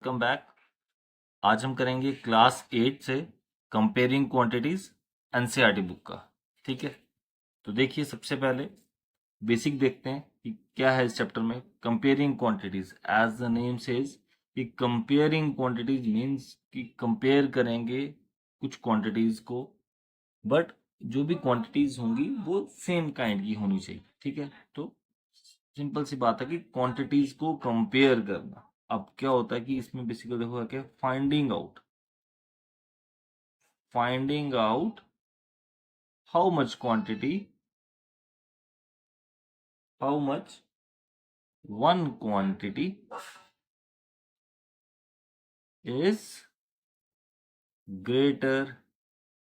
Welcome back. आज हम करेंगे क्लास 8 से कंपेयरिंग क्वांटिटीज एनसीईआरटी बुक का। ठीक है, तो देखिए सबसे पहले बेसिक देखते हैं कि क्या है इस चैप्टर में। Comparing quantities, as the name says कि कंपेयरिंग क्वांटिटीज मीन्स कि कंपेयर करेंगे कुछ क्वांटिटीज को, बट जो भी क्वांटिटीज होंगी वो सेम काइंड की होनी चाहिए। ठीक है, तो सिंपल सी बात है कि क्वांटिटीज को कंपेयर करना। अब क्या होता है कि इसमें बेसिकली देखो क्या, finding out how much quantity, how much one quantity is greater.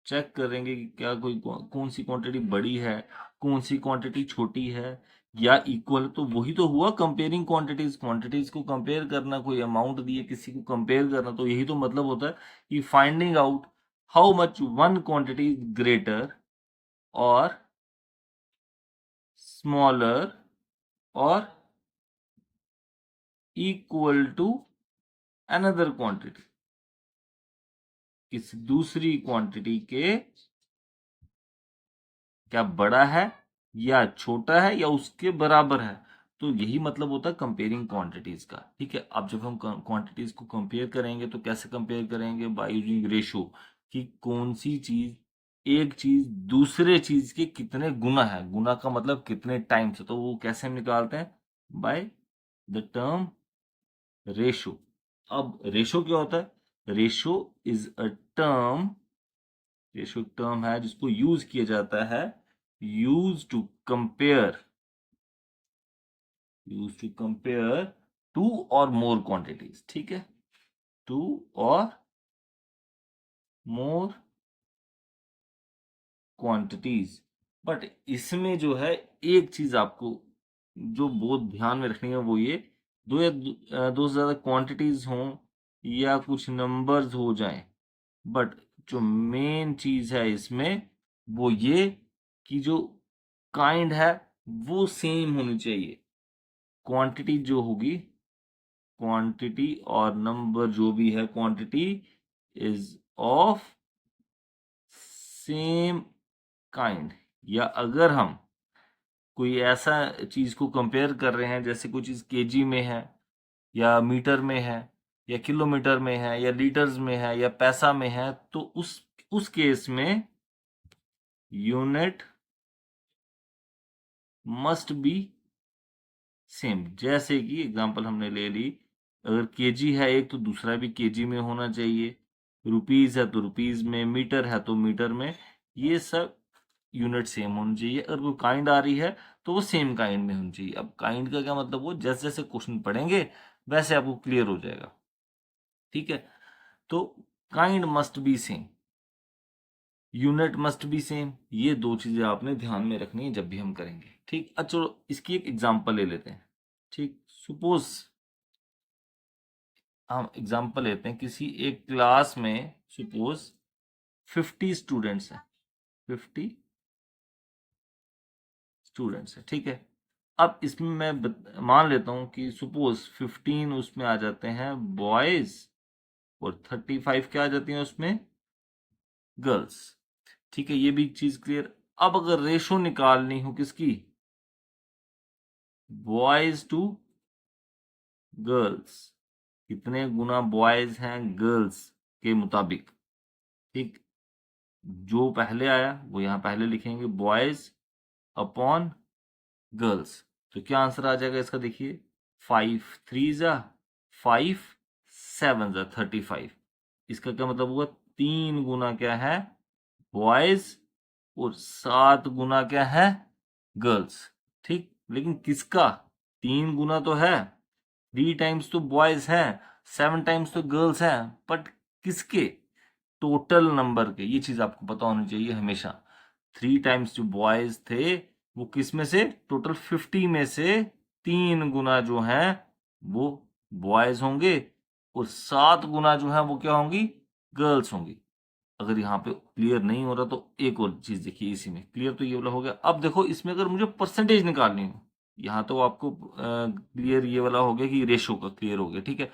Check करेंगे कि क्या कोई कौन सी क्वांटिटी बड़ी है, कौन सी क्वांटिटी छोटी है या इक्वल। तो वही तो हुआ कंपेयरिंग क्वांटिटीज। क्वांटिटीज को कंपेयर करना, कोई अमाउंट दिए किसी को कंपेयर करना, तो यही तो मतलब होता है कि finding out how much one quantity is greater और स्मॉलर और इक्वल टू अनदर क्वांटिटी, किसी दूसरी क्वांटिटी के क्या बड़ा है या छोटा है या उसके बराबर है। तो यही मतलब होता है कंपेयरिंग क्वांटिटीज का। ठीक है, अब जब हम क्वांटिटीज को कंपेयर करेंगे तो कैसे कंपेयर करेंगे? बाय यूजिंग रेशो, कि कौन सी चीज, एक चीज दूसरे चीज के कितने गुना है। गुना का मतलब कितने टाइम्स है, तो वो कैसे हम निकालते हैं? By the term ratio. अब रेशो क्या होता है? टर्म रेशो टर्म है जिसको यूज किया जाता है, यूज टू कंपेयर टू और मोर क्वांटिटीज। ठीक है, टू और मोर क्वांटिटीज। बट इसमें जो है एक चीज आपको जो बहुत ध्यान में रखनी है वो ये, दो से ज्यादा क्वांटिटीज हों या कुछ नंबर्स हो जाएं, बट जो मेन चीज है इसमें वो ये कि जो काइंड है वो सेम होनी चाहिए। क्वांटिटी जो होगी, क्वांटिटी और नंबर जो भी है, quantity is of same kind. या अगर हम कोई ऐसा चीज को कंपेयर कर रहे हैं, जैसे कोई चीज केजी में है या मीटर में है या किलोमीटर में है या लीटर्स में है या पैसा में है, तो उस केस में यूनिट मस्ट बी सेम। जैसे कि एग्जांपल हमने ले ली, अगर केजी है एक तो दूसरा भी केजी में होना चाहिए, रुपीज है तो रुपीज में, मीटर है तो मीटर में, ये सब यूनिट सेम होनी चाहिए। अगर कोई काइंड आ रही है तो वो सेम काइंड में होनी चाहिए। अब काइंड का क्या मतलब? वो जैसे जैसे क्वेश्चन पढ़ेंगे वैसे आपको क्लियर हो जाएगा। ठीक है, तो kind must be same, unit must be same, ये दो चीजें आपने ध्यान में रखनी है जब भी हम करेंगे। ठीक, अच्छा चलो इसकी एक एग्जांपल ले लेते हैं। ठीक, सपोज हम एग्जांपल लेते हैं, किसी एक क्लास में सपोज 50 स्टूडेंट्स हैं, 50 स्टूडेंट्स हैं। ठीक है, अब इसमें मैं मान लेता हूं कि सपोज 15 उसमें आ जाते हैं बॉयज और 35 क्या आ जाती हैं उसमें, गर्ल्स। ठीक है, ये भी चीज क्लियर। अब अगर रेशो निकालनी हो किसकी, बॉयज टू गर्ल्स, कितने गुना बॉयज हैं गर्ल्स के मुताबिक। ठीक, जो पहले आया वो यहां पहले लिखेंगे, बॉयज अपॉन गर्ल्स। तो क्या आंसर आ जाएगा इसका? देखिए, 5 3 जा 5 7 जा 35। इसका क्या मतलब हुआ? 3 गुना क्या है, बॉयज, और 7 गुना क्या है, गर्ल्स। ठीक, लेकिन किसका? 3 गुना तो है, 3 टाइम्स तो बॉयज हैं, 7 टाइम्स तो गर्ल्स हैं, बट किसके? टोटल नंबर के। ये चीज आपको पता होनी चाहिए हमेशा। 3 टाइम्स जो बॉयज थे वो किस में से? टोटल 50 में से 3 गुना जो है वो बॉयज होंगे और 7 गुना जो है वो क्या होंगी, गर्ल्स होंगी। अगर यहाँ पे क्लियर नहीं हो रहा तो एक और चीज देखिए इसी में। क्लियर तो ये वाला हो गया। अब देखो इसमें अगर मुझे परसेंटेज निकालनी हो, यहाँ तो आपको क्लियर ये वाला हो गया कि रेशो का क्लियर हो गया। ठीक है,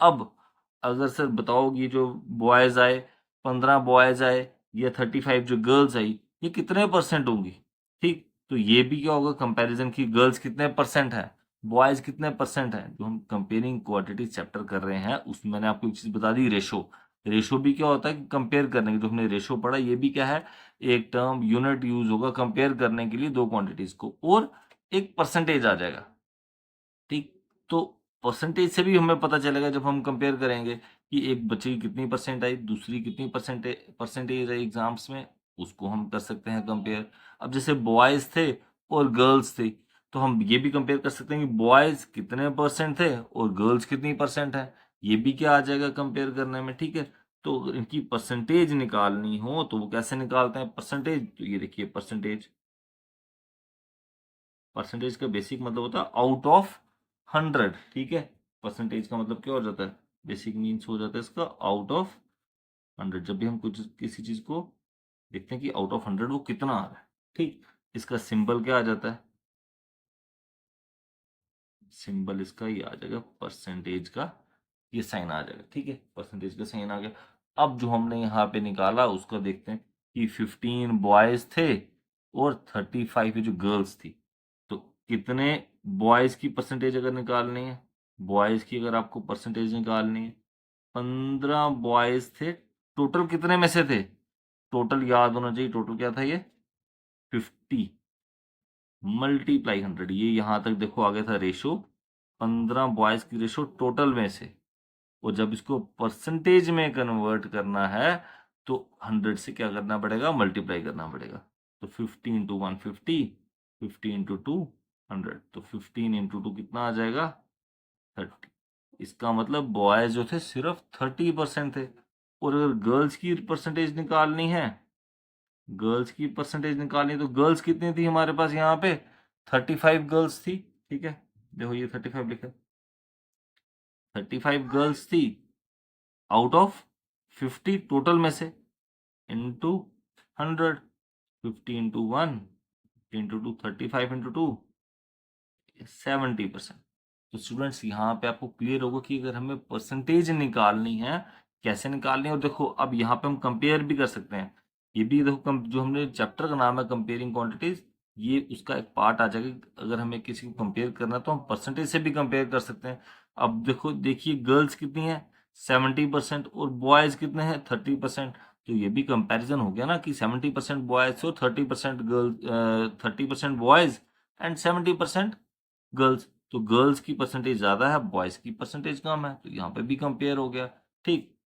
अब अगर सर बताओ ये जो बॉयज आए 15 बॉयज आए या 35 जो गर्ल्स आई, ये कितने परसेंट होंगी? ठीक, तो ये भी क्या होगा कंपैरिजन की, गर्ल्स कितने परसेंट है, बॉयज कितने परसेंट है। जो हम कंपेयरिंग क्वांटिटी चैप्टर कर रहे हैं उसमें मैंने आपको एक चीज बता दी, रेशो। रेशो भी क्या होता है कि कंपेयर करने की, जो हमने रेशो पढ़ा ये भी क्या है, एक टर्म यूनिट यूज होगा कंपेयर करने के लिए दो क्वांटिटीज को, और एक परसेंटेज आ जाएगा। ठीक, तो परसेंटेज से भी हमें पता चलेगा जब हम कंपेयर करेंगे कि एक बच्चे की कितनी परसेंट आई, दूसरी कितनी परसेंटेज आई एग्जाम्स में, उसको हम कर सकते हैं कंपेयर। अब जैसे बॉयज थे और गर्ल्स थे, तो हम ये भी कंपेयर कर सकते हैं कि बॉयज कितने परसेंट थे और गर्ल्स कितनी परसेंट है, ये भी क्या आ जाएगा कंपेयर करने में। ठीक है, तो अगर इनकी परसेंटेज निकालनी हो तो वो कैसे निकालते हैं परसेंटेज, तो ये देखिए परसेंटेज, परसेंटेज का बेसिक मतलब होता है आउट ऑफ 100। ठीक है, परसेंटेज का मतलब क्या हो जाता है, बेसिक मीन्स हो जाता है इसका आउट ऑफ 100। जब भी हम कुछ किसी चीज को देखते हैं कि आउट ऑफ 100 वो कितना आ रहा है। ठीक, इसका सिंबल क्या आ जाता है, सिंबल इसका ये आ जाएगा परसेंटेज का, ये साइन आ जाएगा। ठीक है, परसेंटेज का साइन आ गया। अब जो हमने यहाँ पे निकाला उसका देखते हैं कि 15 बॉयज थे और 35 जो गर्ल्स थी, तो कितने बॉयज की परसेंटेज अगर निकालनी है, बॉयज की अगर आपको परसेंटेज निकालनी है, 15 बॉयज थे, टोटल कितने में से थे, टोटल याद होना चाहिए, टोटल क्या था ये 50 मल्टीप्लाई 100, ये यहां तक देखो आगे था रेशो, 15 बॉयज की रेशो टोटल में से, और जब इसको परसेंटेज में कन्वर्ट करना है तो 100 से क्या करना पड़ेगा, मल्टीप्लाई करना पड़ेगा। तो 50 इंटू 150, 50 इंटू 200, तो 15 इंटू 2 कितना आ जाएगा 30। इसका मतलब बॉयज जो थे सिर्फ 30% थे, और अगर गर्ल्स की परसेंटेज निकालनी है, गर्ल्स की परसेंटेज निकालनी है, तो गर्ल्स कितनी थी हमारे पास यहाँ पे, 35 गर्ल्स थी। ठीक है, देखो ये 35 लिखा है, 35 गर्ल्स थी आउट ऑफ 50 टोटल में से, इंटू 100, 50 इंटू 1 इंटू 2, 35 इंटू 2, 70%। तो स्टूडेंट्स यहाँ पे आपको क्लियर होगा कि अगर हमें परसेंटेज निकालनी है, कैसे निकालनी है। और देखो अब यहाँ पे हम कंपेयर भी कर सकते हैं, ये भी देखो जो हमने चैप्टर का नाम है कंपेयरिंग क्वांटिटीज, ये उसका एक पार्ट आ जाएगा। अगर हमें किसी को कंपेयर करना है तो हम परसेंटेज से भी कंपेयर कर सकते हैं। अब देखो देखिए गर्ल्स कितनी है 70% और बॉयज कितने हैं 30%, तो ये भी कंपैरिजन हो गया ना कि 70% बॉयज और 30% गर्ल, 30% बॉयज एंड 70% गर्ल्स, तो गर्ल्स की परसेंटेज ज्यादा है बॉयज की परसेंटेज कम है, तो यहाँ पे भी कंपेयर हो गया। ठीक,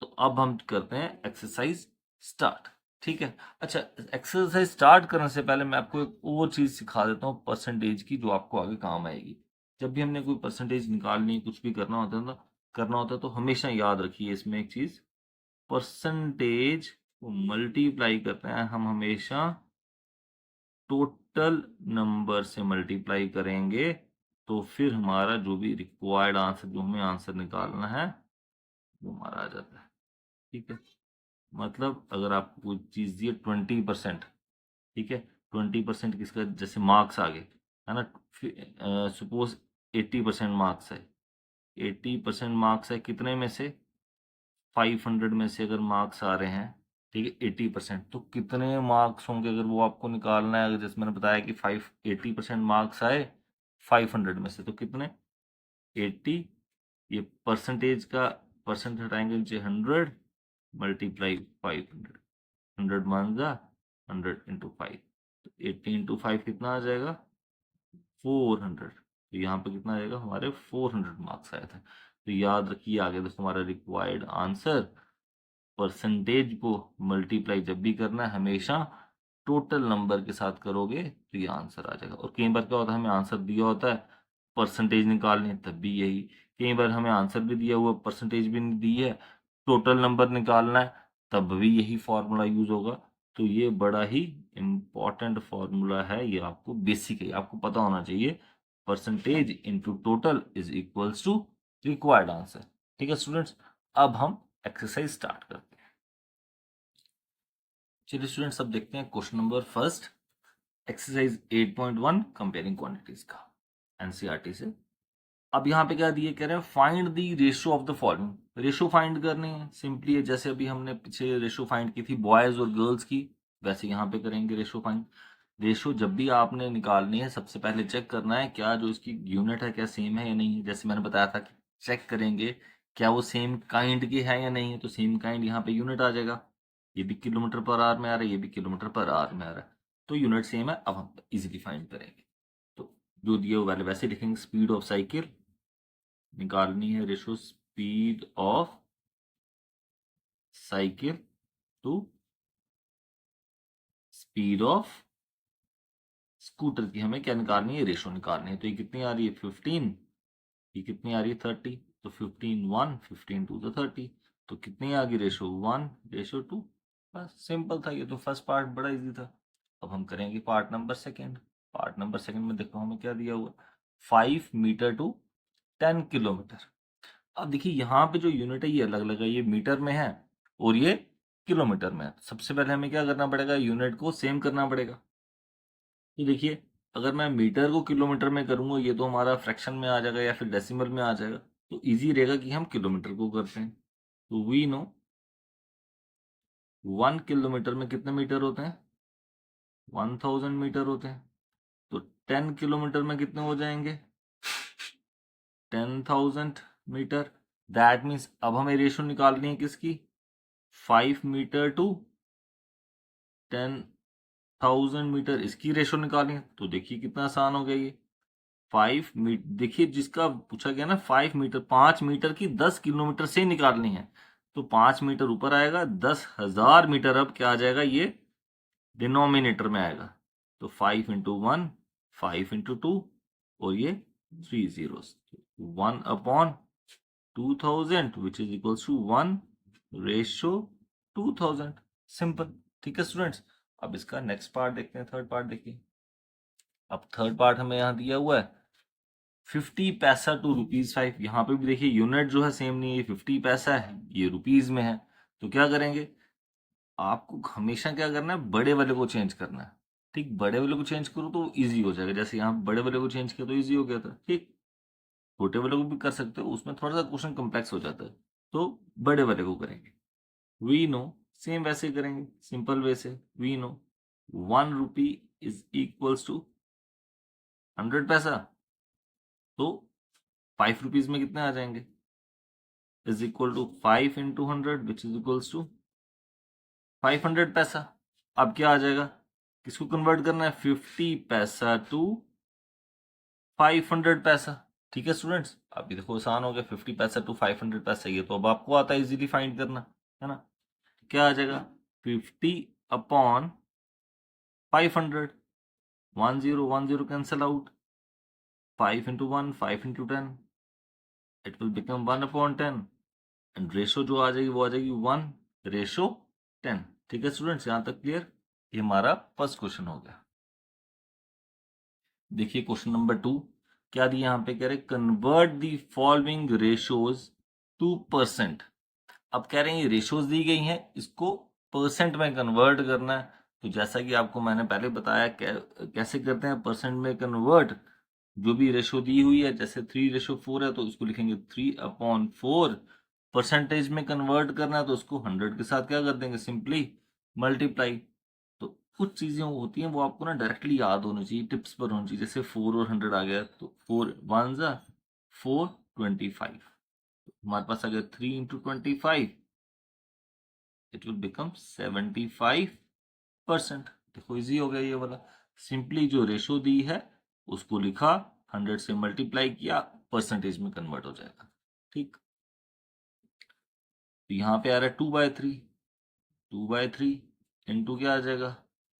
तो अब हम करते हैं एक्सरसाइज स्टार्ट। ठीक है, अच्छा एक्सरसाइज स्टार्ट करने से पहले मैं आपको एक और चीज सिखा देता हूँ परसेंटेज की, जो आपको आगे काम आएगी। जब भी हमने कोई परसेंटेज निकालनी कुछ भी करना होता है तो हमेशा याद रखिए इसमें एक चीज, परसेंटेज को मल्टीप्लाई करते हैं हम हमेशा टोटल नंबर से मल्टीप्लाई करेंगे, तो फिर हमारा जो भी रिक्वायर्ड आंसर, जो हमें आंसर निकालना है वो हमारा आ जाता है। ठीक है, मतलब अगर आपको कोई चीज दी है 20%, ठीक है, 20% किसका, जैसे मार्क्स आ गए है ना, सपोज 80% मार्क्स है, 80% मार्क्स है कितने में से, 500 में से अगर मार्क्स आ रहे हैं, ठीक है 80%, तो कितने मार्क्स होंगे अगर वो आपको निकालना है। अगर जैसे मैंने बताया कि 80% मार्क्स आए 500 में से, तो कितने 80, ये परसेंटेज का परसेंट हटाएंगे नीचे 100 मल्टीप्लाई 500, 100 मान जा 100 इंटू 5, तो 80 इंटू 5 कितना आ जाएगा 400, तो यहाँ पे कितना आ जाएगा हमारे 400 मार्क्स आए थे। तो याद रखिए आगे देखो हमारा रिक्वायर्ड आंसर, परसेंटेज को मल्टीप्लाई जब भी करना है हमेशा टोटल नंबर के साथ करोगे तो ये आंसर आ जाएगा। और कई बार क्या होता है हमें आंसर दिया होता है परसेंटेज निकालनी है तब भी यही, कई बार हमें आंसर भी दिया हुआ परसेंटेज भी नहीं दी है, टोटल नंबर निकालना है तब भी यही फॉर्मूला यूज होगा। तो ये बड़ा ही इम्पॉर्टेंट फॉर्मूला है, ये आपको बेसिक है, आपको पता होना चाहिए, percentage into total is equals to required answer. ठीक है स्टूडेंट्स, अब हम एक्सरसाइज स्टार्ट करते हैं। चलिए स्टूडेंट्स अब देखते हैं question number first, exercise 8.1 comparing quantities का, एनसीईआरटी से। अब यहाँ पे क्या दिए, कह रहे हैं find the ratio of the following. Ratio find करनी है, सिंपली है, जैसे अभी हमने पीछे रेशियो फाइंड की थी बॉयज और गर्ल्स की, वैसे यहाँ पे करेंगे रेशियो फाइंड। रेशियो जब भी आपने निकालनी है, सबसे पहले चेक करना है क्या जो इसकी यूनिट है क्या सेम है या नहीं है। जैसे मैंने बताया था कि चेक करेंगे क्या वो सेम काइंड की है या नहीं है, तो सेम काइंड यहाँ पे यूनिट आ जाएगा। ये भी किलोमीटर पर आवर में आ रहा है, ये भी किलोमीटर पर आवर में आ रहा है, तो यूनिट सेम है। अब हम इजीली फाइंड करेंगे, तो जो दिए वो वैल्यू वैसे लिखेंगे। स्पीड ऑफ साइकिल निकालनी है, ratio speed of cycle to speed of scooter की हमें क्या निकालनी है, रेशो निकालनी है। तो ये कितनी आ रही है 15, ये कितनी आ रही है 30, तो 15 1 15 2 तो 30, तो कितनी आ गई रेशो 1 रेशो 2। बस सिंपल था, ये तो फर्स्ट पार्ट बड़ा इजी था। अब हम करेंगे part number second. Part number second में देखो हमें क्या दिया हुआ, 5 मीटर टू 10 किलोमीटर। अब देखिए यहाँ पे जो यूनिट है ये अलग अलग है, ये मीटर में है और ये किलोमीटर में है। सबसे पहले हमें क्या करना पड़ेगा, यूनिट को सेम करना पड़ेगा। तो देखिए अगर मैं मीटर को किलोमीटर में करूंगा, ये तो हमारा फ्रैक्शन में आ जाएगा या फिर डेसिमल में आ जाएगा, तो इजी रहेगा कि हम किलोमीटर को करते हैं। तो वी नो 1 किलोमीटर में कितने मीटर होते हैं, 1000 मीटर होते हैं। तो 10 किलोमीटर में कितने हो जाएंगे, 10,000 मीटर। दैट मीन्स अब हमें रेशो निकालनी है किसकी, 5 मीटर टू 10,000 मीटर, इसकी रेशो निकालनी है। तो देखिए कितना आसान हो गया ये। 5 मीटर, देखिए जिसका पूछा गया ना 5 मीटर, 5 मीटर की 10 किलोमीटर से निकालनी है, तो 5 मीटर ऊपर आएगा, 10,000 मीटर अब क्या आ जाएगा, ये डिनोमिनेटर में आएगा। तो 5 इंटू 1 5 इंटू 2, और ये 3 zeros, 1/2000 which is equals to 1:2000। Simple, ठीक है स्टूडेंट्स। अब इसका नेक्स्ट पार्ट देखते हैं, थर्ड पार्ट देखिए। अब थर्ड पार्ट हमें यहाँ दिया हुआ है 50 पैसा टू ₹5। यहाँ पे भी देखिए यूनिट जो है सेम नहीं है, 50 पैसा है, ये रुपीज में है। तो क्या करेंगे, आपको हमेशा क्या करना है, बड़े वाले को चेंज करना है। ठीक, बड़े वाले को चेंज करो तो इजी हो जाएगा। जैसे यहाँ बड़े वाले को चेंज किया तो इजी हो गया था। ठीक, छोटे वाले को भी कर सकते हो, उसमें थोड़ा सा क्वेश्चन कॉम्प्लेक्स हो जाता है, तो बड़े वाले को करेंगे। वी नो, सेम वैसे ही करेंगे सिंपल वे से। We know 1 rupee is equals to 100 paisa, तो 5 रुपीज में कितने आ जाएंगे, is equal to 5 into 100 which is equals to 500 paisa. अब क्या आ जाएगा, किसको कन्वर्ट करना है, 50 पैसा टू 500 पैसा। ठीक है स्टूडेंट्स, अब ये देखो आसान हो गया, 50 पैसा टू 500 पैसा, ये तो अब आपको आता है इजीली फाइंड करना, है ना। क्या आ जाएगा, 50/500, 10 cancel out, 5 into 1 5 into 10, it will become 1/10, and ratio जो आ जाएगी वो आ जाएगी 1:10। ठीक है स्टूडेंट्स, यहां तक क्लियर। ये हमारा फर्स्ट क्वेश्चन हो गया। देखिए क्वेश्चन नंबर 2 क्या दिया, यहाँ पे कह रहे convert the following ratios two percent. अब कह रहे हैं ये रेशियोज दी गई हैं, इसको परसेंट में कन्वर्ट करना है। तो जैसा कि आपको मैंने पहले बताया कैसे करते हैं परसेंट में कन्वर्ट। जो भी रेशियो दी हुई है, जैसे 3:4 है तो इसको लिखेंगे 3/4। परसेंटेज में कन्वर्ट करना है तो उसको 100 के साथ क्या कर देंगे, सिंपली मल्टीप्लाई। तो कुछ चीजें होती हैं वो आपको ना डायरेक्टली याद होनी चाहिए, टिप्स पर होनी चाहिए। जैसे 4 और 100 आ गया तो 4 1 4 25, हमारे पास अगर 3 इंटू 25 इट विल बिकम 75%। देखो इजी हो गया ये वाला, सिंपली जो रेशो दी है उसको लिखा, 100 से मल्टीप्लाई किया, परसेंटेज में कन्वर्ट हो जाएगा। ठीक, तो यहाँ पे आ रहा है 2/3, 2/3 इंटू क्या आ जाएगा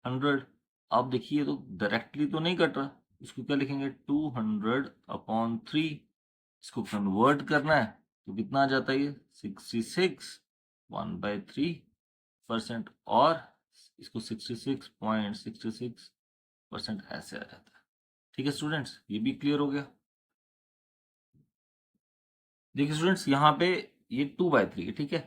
100। अब देखिए तो डायरेक्टली तो नहीं कट रहा, इसको क्या लिखेंगे 200/3। इसको कन्वर्ट करना है तो कितना आ जाता है ये 66 1/3%, और इसको 66.66% ऐसे आ जाता है। ठीक है स्टूडेंट्स, ये भी क्लियर हो गया। देखिए स्टूडेंट्स यहाँ पे ये 2/3 है, ठीक है,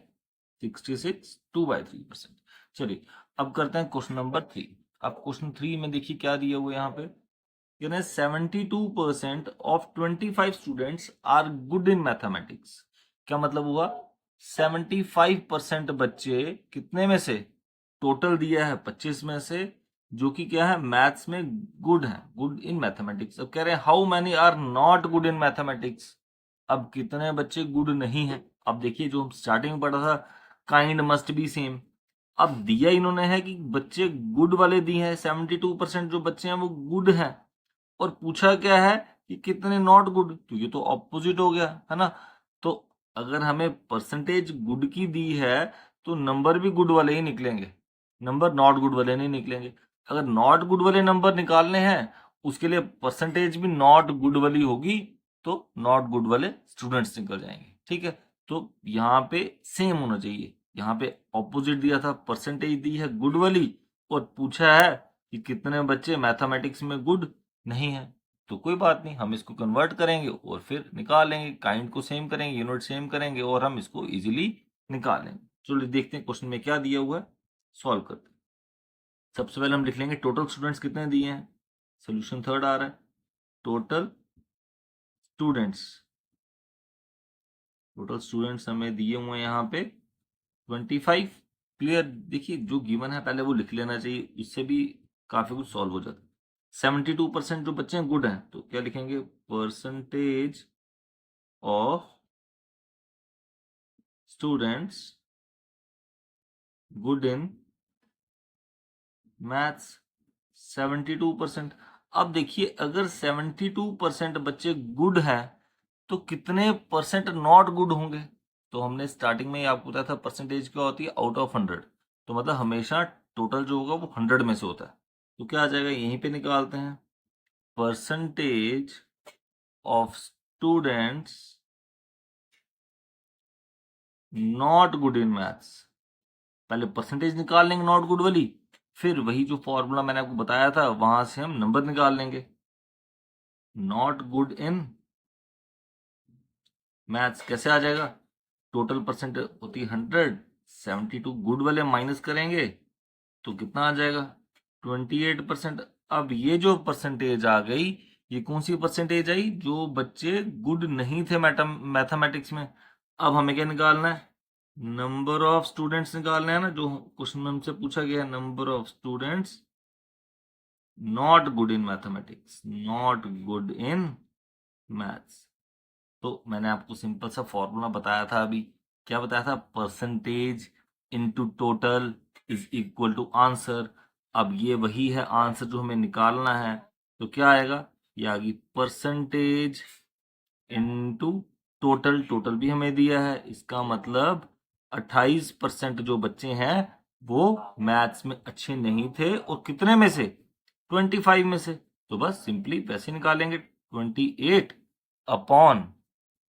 66 2/3%। चलिए अब करते हैं क्वेश्चन नंबर 3। अब क्वेश्चन 3 में देखिए क्या दिया हुआ है यहाँ पे, यानी 72% of 25 students are good in mathematics. क्या मतलब हुआ? 75% बच्चे कितने में से, टोटल दिया है 25 में से, जो कि क्या है, मैथ्स में गुड है, गुड इन मैथमेटिक्स। अब कह रहे हैं how many are not good in mathematics. अब कितने बच्चे गुड नहीं है? अब देखिए जो हम स्टार्टिंग में पढ़ा था, काइंड मस्ट बी सेम। अब दिया इन्होंने है कि बच्चे गुड वाले दिए हैं, 72% जो बच्चे हैं वो गुड हैं, और पूछा क्या है कि कितने नॉट गुड, तो ये तो ऑपोजिट हो गया है ना। तो अगर हमें परसेंटेज गुड की दी है तो नंबर भी गुड वाले ही निकलेंगे, नंबर नॉट गुड वाले नहीं निकलेंगे। अगर नॉट गुड वाले नंबर निकालने हैं उसके लिए परसेंटेज भी नॉट गुड वाली होगी, तो नॉट गुड वाले स्टूडेंट्स निकल जाएंगे। ठीक है, तो यहाँ पे सेम होना चाहिए। यहाँ पे ऑपोजिट दिया था, परसेंटेज दी है गुड वाली, और पूछा है कि कितने बच्चे मैथमेटिक्स में गुड नहीं है। तो कोई बात नहीं, हम इसको कन्वर्ट करेंगे और फिर निकाल लेंगे, काइंड को सेम करेंगे, यूनिट सेम करेंगे, और हम इसको इजीली निकाल लेंगे। चलिए देखते हैं क्वेश्चन में क्या दिया हुआ है, सॉल्व करते हैं। सबसे पहले हम लिख लेंगे टोटल स्टूडेंट्स कितने दिए हैं। सोल्यूशन थर्ड आ रहा है, टोटल स्टूडेंट्स, टोटल स्टूडेंट्स हमें दिए हुए हैं यहाँ पे 25। क्लियर? देखिए जो गिवन है पहले वो लिख लेना चाहिए, इससे भी काफी कुछ सॉल्व हो जाता है। 72% जो बच्चे हैं गुड हैं, तो क्या लिखेंगे, percentage of students good in maths 72%। अब देखिए अगर 72% बच्चे गुड हैं तो कितने परसेंट नॉट गुड होंगे? तो हमने स्टार्टिंग में ही आपको बताया था परसेंटेज क्या होती है, आउट ऑफ 100। तो मतलब हमेशा टोटल जो होगा वो 100 में से होता है। तो क्या आ जाएगा, यहीं पे निकालते हैं, percentage of students not good in maths. पहले परसेंटेज निकाल लेंगे नॉट गुड वाली, फिर वही जो फॉर्मूला मैंने आपको बताया था वहां से हम नंबर निकाल लेंगे। नॉट गुड इन मैथ्स कैसे आ जाएगा, टोटल परसेंट होती है 100, 72 गुड वाले माइनस करेंगे तो कितना आ जाएगा, 28%। अब ये जो परसेंटेज आ गई, ये कौन सी परसेंटेज आई, जो बच्चे गुड नहीं थे मैथमेटिक्स में। अब हमें क्या निकालना है, नंबर ऑफ स्टूडेंट्स निकालना है ना, जो क्वेश्चन में हमसे पूछा गया है, number of students not good in mathematics, not good in maths. तो मैंने आपको सिंपल सा फॉर्मूला बताया था अभी, क्या बताया था, percentage into total is equal to answer. अब ये वही है आंसर जो हमें निकालना है, तो क्या आएगा, ये आ गई परसेंटेज इनटू टोटल, टोटल भी हमें दिया है, इसका मतलब 28% जो बच्चे हैं वो मैथ्स में अच्छे नहीं थे, और कितने में से, 25 में से। तो बस सिंपली वैसे निकालेंगे, 28 अपॉन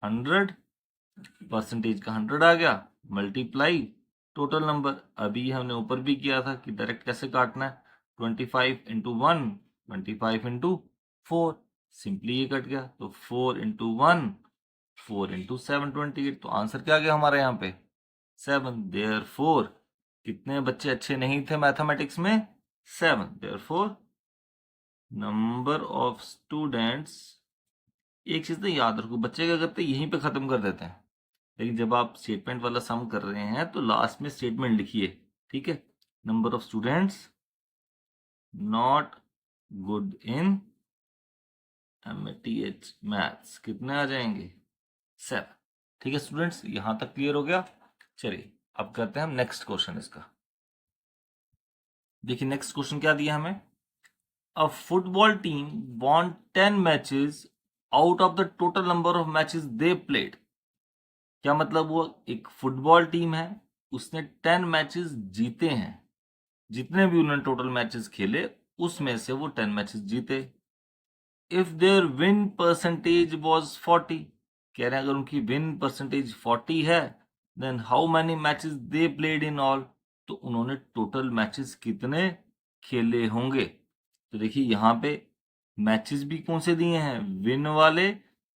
100, परसेंटेज का 100 आ गया, मल्टीप्लाई टोटल नंबर। अभी हमने ऊपर भी किया था कि डायरेक्ट कैसे काटना है, 25 इंटू 1, 25 इंटू 4, सिंपली ये कट गया। तो 4 इंटू 1, 4 इंटू 7, 28। तो आंसर क्या आ गया हमारे यहाँ पे, 7। देयर फोर कितने बच्चे अच्छे नहीं थे मैथमेटिक्स में, 7। Therefore number of students, एक चीज तो याद रखो, बच्चे क्या करते हैं यहीं पे खत्म कर देते हैं, लेकिन जब आप स्टेटमेंट वाला सम कर रहे हैं तो लास्ट में स्टेटमेंट लिखिए। ठीक है, number of students not good in MTH maths कितने आ जाएंगे, 7। ठीक है स्टूडेंट्स, यहां तक क्लियर हो गया। चलिए अब करते हैं हम नेक्स्ट क्वेश्चन इसका। देखिए नेक्स्ट क्वेश्चन क्या दिया हमें, अ football team won 10 matches out of the total number of matches they played. क्या मतलब, वो एक फुटबॉल टीम है, उसने 10 मैचेस जीते हैं, जितने भी उन्होंने टोटल मैचेस खेले उसमें से वो 10 मैचेस जीते। If there win percentage was 40, कह रहे हैं अगर उनकी विन परसेंटेज 40 है, then how many matches they played in all, तो उन्होंने टोटल मैचेस कितने खेले होंगे। तो देखिए यहाँ पे मैचेस भी कौन से दिए हैं, विन वाले,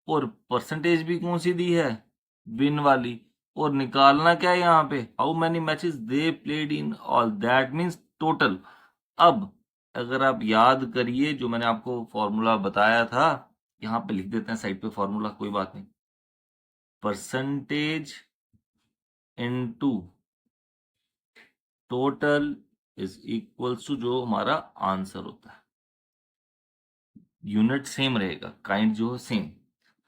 और परसेंटेज भी कौन सी दी है, विन वाली। और निकालना क्या है यहाँ पे, how many matches they played in all, that means total. अब अगर आप याद करिए जो मैंने आपको फॉर्मूला बताया था, यहां पे लिख देते हैं साइड पे फॉर्मूला, कोई बात नहीं। Percentage into total is equals to जो हमारा आंसर होता है। यूनिट सेम रहेगा, काइंड जो है सेम।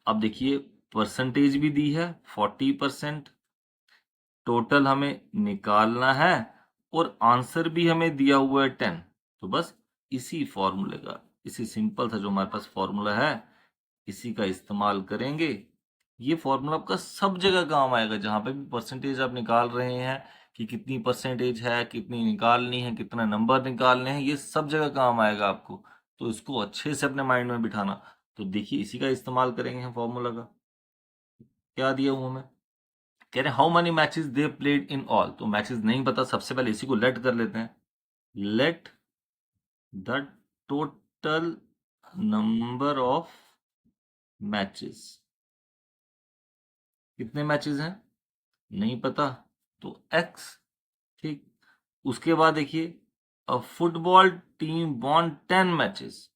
अब देखिए परसेंटेज भी दी है 40%, टोटल हमें निकालना है और आंसर भी हमें दिया हुआ है 10। तो बस इसी फॉर्मूले का, इसी सिंपल था जो हमारे पास फॉर्मूला है, इसी का इस्तेमाल करेंगे। ये फॉर्मूला आपका सब जगह काम आएगा, जहां पे भी परसेंटेज आप निकाल रहे हैं कि कितनी परसेंटेज है, कितनी निकालनी है, कितना नंबर निकालने हैं, ये सब जगह काम आएगा आपको। तो इसको अच्छे से अपने माइंड में बिठाना। तो देखिए इसी का इस्तेमाल करेंगे हम फॉर्मूला का। क्या दिया हुआ हमें, कह रहे हैं how many matches they played in all. तो मैचेस नहीं पता, सबसे पहले इसी को लेट कर लेते हैं। Let the total number of matches, कितने मैचेस हैं नहीं पता, तो एक्स। ठीक, उसके बाद देखिए a football team won 10 matches,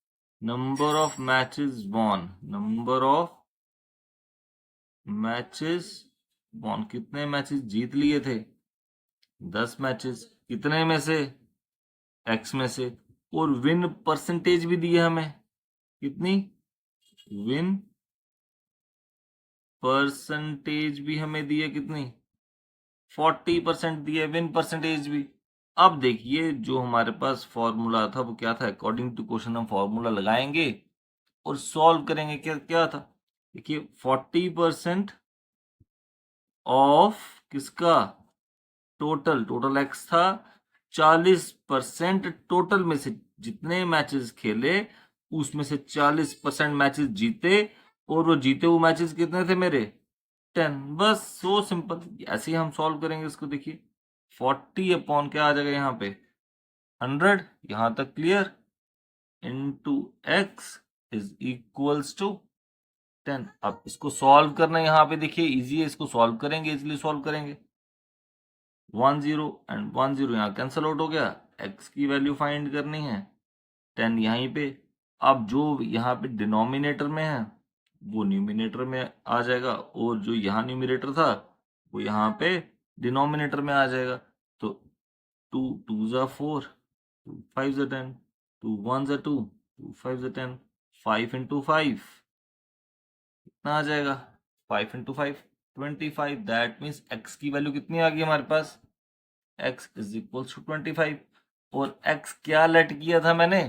number of matches won, number of matches won, कितने मैचेस जीत लिए थे, 10 मैचेस, कितने में से, एक्स में से। और विन परसेंटेज भी दी है हमें, कितनी, विन परसेंटेज भी हमें दी है कितनी, 40% दी है विन परसेंटेज भी। अब देखिए जो हमारे पास फॉर्मूला था वो क्या था, अकॉर्डिंग टू क्वेश्चन हम फॉर्मूला लगाएंगे और सॉल्व करेंगे। क्या क्या था, देखिए 40% ऑफ किसका, टोटल, टोटल एक्स था, 40% टोटल में से जितने मैचेस खेले उसमें से 40% मैचेस जीते, और वो जीते हुए मैचेस कितने थे मेरे, 10। बस सो सिंपल, ऐसे ही हम सॉल्व करेंगे इसको। देखिए 40 अपॉन क्या आ जाएगा यहाँ पे, 100, यहां तक clear, into x is equals to 10। अब इसको सॉल्व करना है, यहाँ पे देखिए इजी है, इसको सॉल्व करेंगे, इजिली सॉल्व करेंगे। 10 एंड 10 यहाँ कैंसिल आउट हो गया, एक्स की वैल्यू फाइंड करनी है 10 यहीं पे। अब जो यहाँ पे डिनोमिनेटर में है वो न्यूमिनेटर में आ जाएगा, और जो यहाँ न्यूमिनेटर था वो यहाँ पे डिनोमिनेटर में आ जाएगा। तो 2 2 जा 4, 2 5 जा 10, 2 1 जा 2, 2 5 जा 10, 5 इंटू 5 कितना आ जाएगा, 5 इंटू 5 25। दैट मीन्स एक्स की वैल्यू कितनी आ गई हमारे पास, x इज इक्वल टू 25। और x क्या लेट किया था मैंने,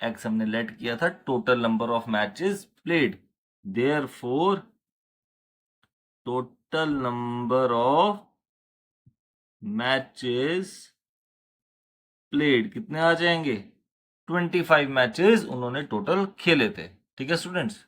x हमने लेट किया था total number of matches played, therefore total number of matches played कितने आ जाएंगे, 25 मैचेस उन्होंने टोटल खेले थे। ठीक है स्टूडेंट्स।